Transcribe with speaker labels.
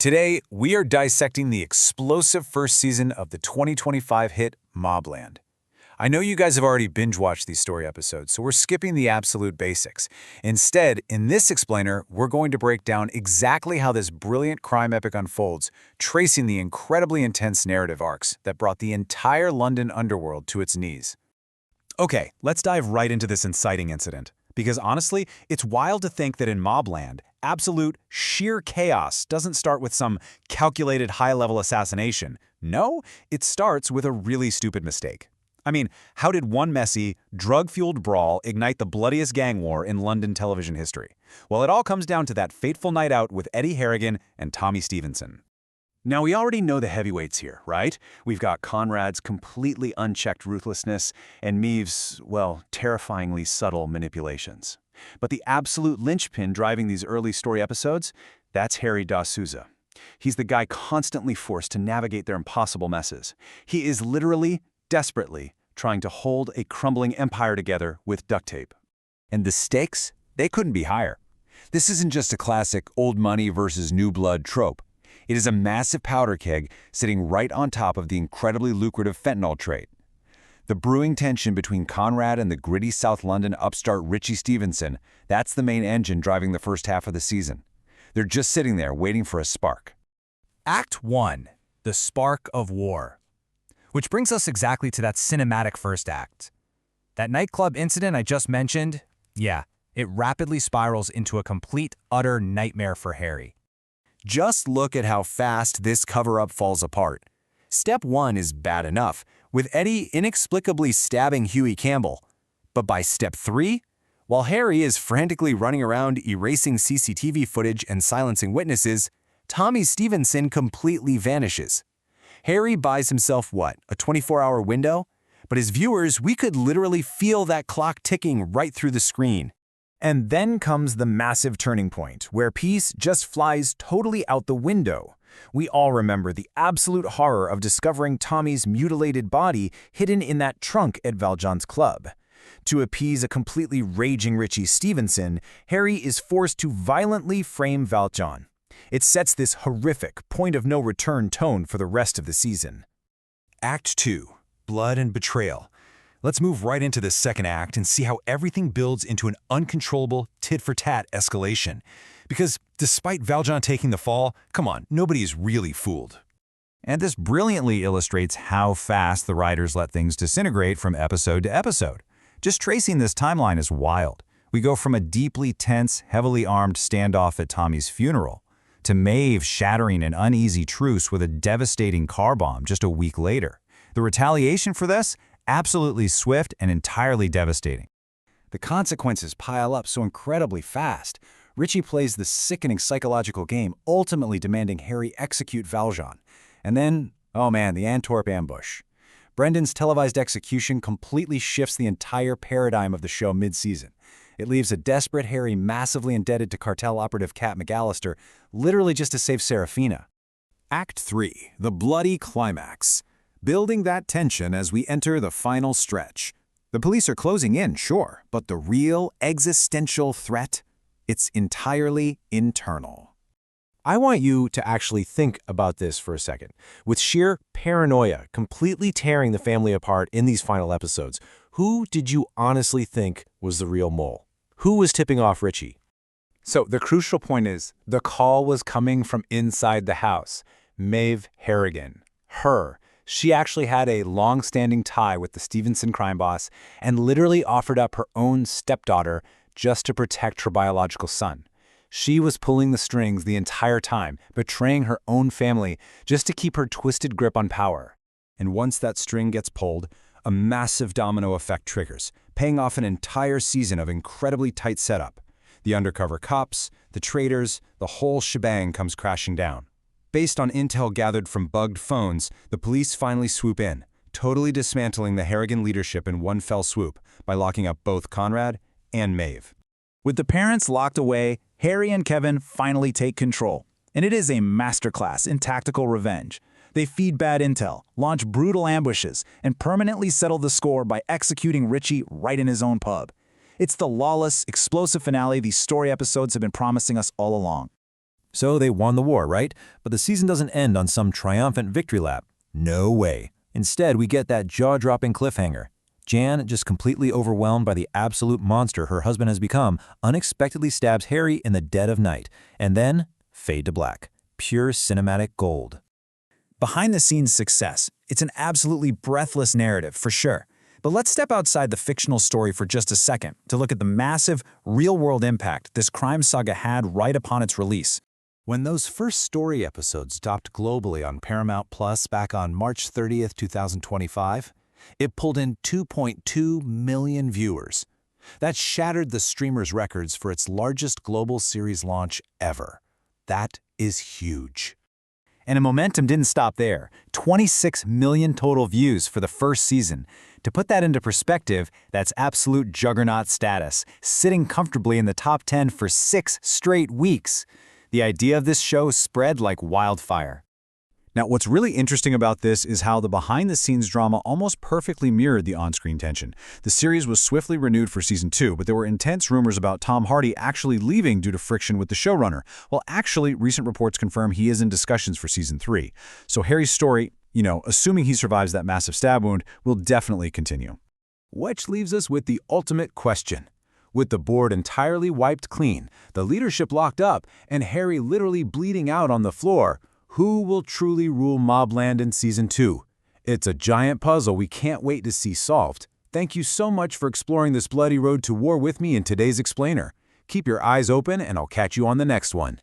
Speaker 1: Today, we are dissecting the explosive first season of the 2025 hit MobLand. I know you guys have already binge-watched these story episodes, so we're skipping the absolute basics. Instead, in this explainer, we're going to break down exactly how this brilliant crime epic unfolds, tracing the incredibly intense narrative arcs that brought the entire London underworld to its knees.
Speaker 2: Okay, let's dive right into this inciting incident. Because honestly, it's wild to think that in MobLand, absolute, sheer chaos doesn't start with some calculated high-level assassination. No, it starts with a really stupid mistake. I mean, how did one messy, drug-fueled brawl ignite the bloodiest gang war in London television history? Well, it all comes down to that fateful night out with Eddie Harrigan and Tommy Stevenson. Now, we already know the heavyweights here, right? We've got Conrad's completely unchecked ruthlessness and Maeve's, well, terrifyingly subtle manipulations. But the absolute linchpin driving these early story episodes, that's Harry Da Souza. He's the guy constantly forced to navigate their impossible messes. He is literally, desperately, trying to hold a crumbling empire together with duct tape.
Speaker 1: And the stakes? They couldn't be higher. This isn't just a classic old money versus new blood trope. It is a massive powder keg sitting right on top of the incredibly lucrative fentanyl trade. The brewing tension between Conrad and the gritty South London upstart Ritchie Stevenson, that's the main engine driving the first half of the season. They're just sitting there waiting for a spark.
Speaker 3: Act 1. The Spark of War. Which brings us exactly to that cinematic first act. That nightclub incident I just mentioned, yeah, it rapidly spirals into a complete, utter nightmare for Harry.
Speaker 2: Just look at how fast this cover-up falls apart. Step 1 is bad enough, with Eddie inexplicably stabbing Huey Campbell. But by step 3, while Harry is frantically running around erasing CCTV footage and silencing witnesses, Tommy Stevenson completely vanishes. Harry buys himself, what, a 24-hour window? But as viewers, we could literally feel that clock ticking right through the screen.
Speaker 4: And then comes the massive turning point, where peace just flies totally out the window. We all remember the absolute horror of discovering Tommy's mutilated body hidden in that trunk at Valjean's club. To appease a completely raging Ritchie Stevenson, Harry is forced to violently frame Valjean. It sets this horrific, point-of-no-return tone for the rest of the season.
Speaker 2: Act 2. Blood and Betrayal. Let's move right into the second act and see how everything builds into an uncontrollable tit-for-tat escalation. Because despite Valjean taking the fall, come on, nobody is really fooled.
Speaker 1: And this brilliantly illustrates how fast the writers let things disintegrate from episode to episode. Just tracing this timeline is wild. We go from a deeply tense, heavily armed standoff at Tommy's funeral to Maeve shattering an uneasy truce with a devastating car bomb just a week later. The retaliation for this? Absolutely swift and entirely devastating. The consequences pile up so incredibly fast. Ritchie plays this sickening psychological game, ultimately demanding Harry execute Valjean. And then, oh man, the Antwerp ambush. Brendan's televised execution completely shifts the entire paradigm of the show mid-season. It leaves a desperate Harry massively indebted to cartel operative Cat McAllister, literally just to save Serafina.
Speaker 4: Act 3. The Bloody Climax. Building that tension as we enter the final stretch. The police are closing in, sure, but the real existential threat? It's entirely internal. I want you to actually think about this for a second. With sheer paranoia completely tearing the family apart in these final episodes, who did you honestly think was the real mole? Who was tipping off Ritchie?
Speaker 1: So the crucial point is, the call was coming from inside the house. Maeve Harrigan. Her. She actually had a long-standing tie with the Stevenson crime boss and literally offered up her own stepdaughter just to protect her biological son. She was pulling the strings the entire time, betraying her own family just to keep her twisted grip on power.
Speaker 2: And once that string gets pulled, a massive domino effect triggers, paying off an entire season of incredibly tight setup. The undercover cops, the traitors, the whole shebang comes crashing down. Based on intel gathered from bugged phones, the police finally swoop in, totally dismantling the Harrigan leadership in one fell swoop by locking up both Conrad and Maeve.
Speaker 5: With the parents locked away, Harry and Kevin finally take control, and it is a masterclass in tactical revenge. They feed bad intel, launch brutal ambushes, and permanently settle the score by executing Ritchie right in his own pub. It's the lawless, explosive finale these story episodes have been promising us all along.
Speaker 2: So they won the war, right? But the season doesn't end on some triumphant victory lap. No way. Instead, we get that jaw-dropping cliffhanger. Jan, just completely overwhelmed by the absolute monster her husband has become, unexpectedly stabs Harry in the dead of night, and then fade to black. Pure cinematic gold.
Speaker 5: Behind-the-scenes success. It's an absolutely breathless narrative, for sure. But let's step outside the fictional story for just a second to look at the massive, real-world impact this crime saga had right upon its release.
Speaker 3: When those first story episodes dropped globally on Paramount Plus back on March 30th, 2025, it pulled in 2.2 million viewers. That shattered the streamer's records for its largest global series launch ever. That is huge.
Speaker 1: And the momentum didn't stop there. 26 million total views for the first season. To put that into perspective, that's absolute juggernaut status, sitting comfortably in the top 10 for 6 straight weeks. The idea of this show spread like wildfire.
Speaker 5: Now, what's really interesting about this is how the behind-the-scenes drama almost perfectly mirrored the on-screen tension. The series was swiftly renewed for Season 2, but there were intense rumors about Tom Hardy actually leaving due to friction with the showrunner. Well, actually, recent reports confirm he is in discussions for Season 3. So Harry's story, assuming he survives that massive stab wound, will definitely continue.
Speaker 2: Which leaves us with the ultimate question. With the board entirely wiped clean, the leadership locked up, and Harry literally bleeding out on the floor, who will truly rule MobLand in Season 2? It's a giant puzzle we can't wait to see solved. Thank you so much for exploring this bloody road to war with me in today's Explainer. Keep your eyes open, and I'll catch you on the next one.